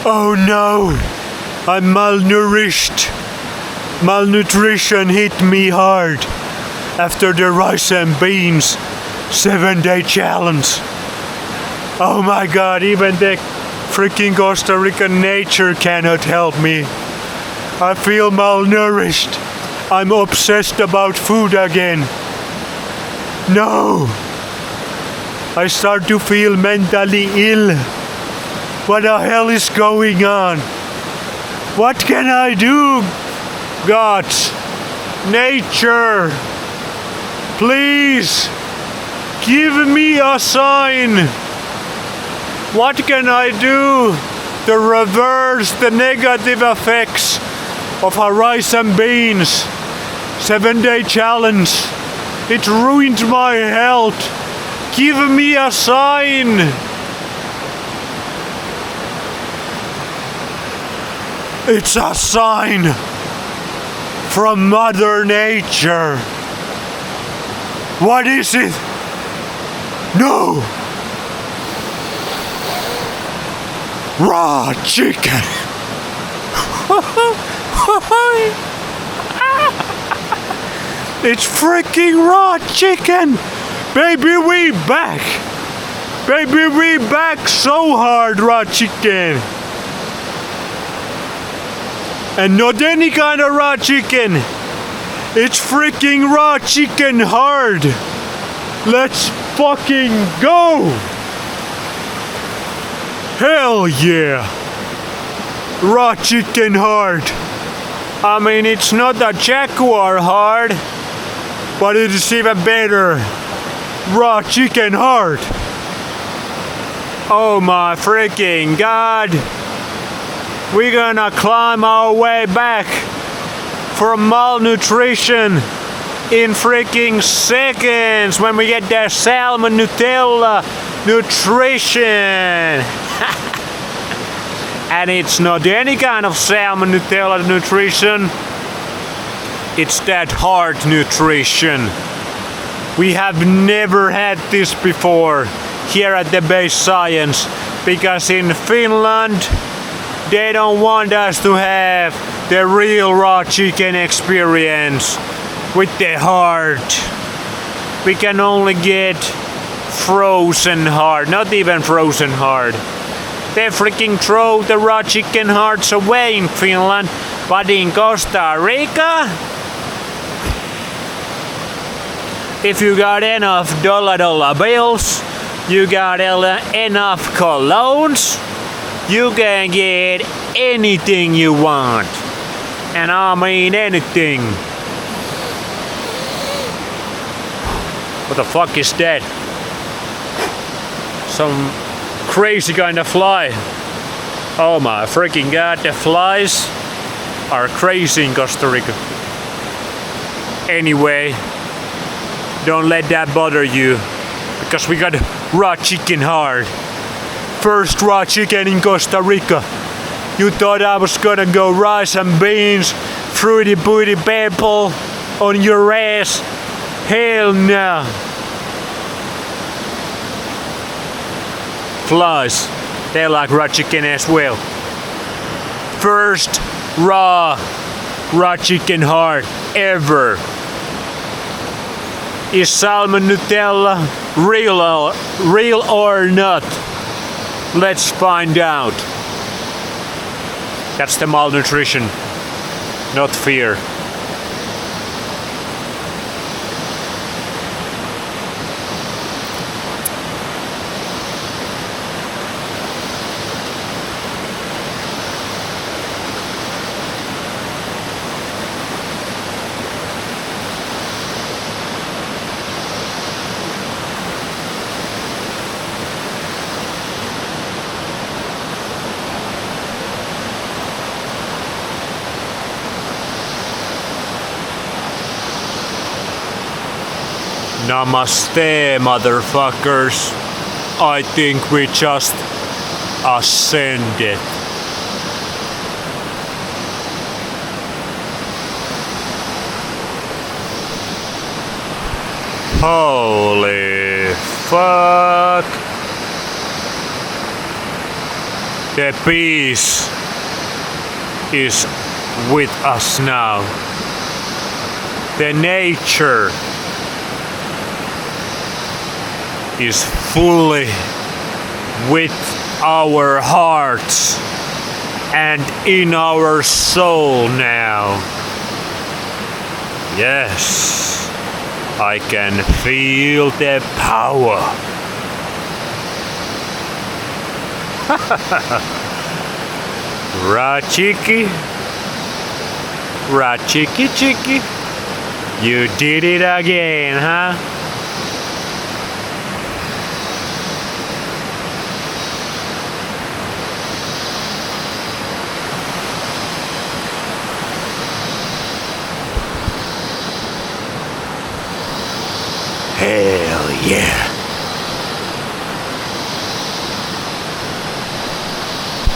Oh no! I'm malnourished. Malnutrition hit me hard after the rice and beans 7-day challenge. Oh my god, even the freaking Costa Rican nature cannot help me. I feel malnourished. I'm obsessed about food again. No! I start to feel mentally ill. What the hell is going on? What can I do? God, nature, please give me a sign. What can I do to reverse the negative effects of a rice and beans 7-day challenge? It ruined my health. Give me a sign. It's a sign from Mother Nature. What is it? No! Raw chicken! It's freaking raw chicken! Baby, we back! Baby, we back so hard, raw chicken! And not any kind of raw chicken. It's freaking raw chicken hard. Let's fucking go. Hell yeah. Raw chicken hard. I mean, it's not a Jaguar hard, but it is even better. Raw chicken hard. Oh my freaking god. We're gonna climb our way back from malnutrition in freaking seconds when we get that salmon Nutella nutrition. And it's not any kind of salmon Nutella nutrition. It's that hard nutrition. We have never had this before here at the Base Science, because in Finland they don't want us to have the real raw chicken experience with the heart. We can only get frozen heart, not even frozen heart. They freaking throw the raw chicken hearts away in Finland, but in Costa Rica, if you got enough dollar bills, you got enough colognes, you can get anything you want. And I mean anything. What the fuck is that? Some crazy kind of fly. Oh my freaking god, the flies are crazy in Costa Rica. Anyway, don't let that bother you, because we got raw chicken hard. First raw chicken in Costa Rica. You thought I was gonna go rice and beans, fruity booty purple on your ass? Hell no. Flies, they like raw chicken as well. First raw chicken heart ever. Is salmon Nutella real or not? Let's find out. That's the malnutrition, not fear. Namaste, motherfuckers. I think we just ascended. Holy fuck. The peace is with us now. The nature is fully with our hearts and in our soul now. Yes, I can feel the power. Rachiki, Rachiki Chiki, you did it again, huh? Hell yeah.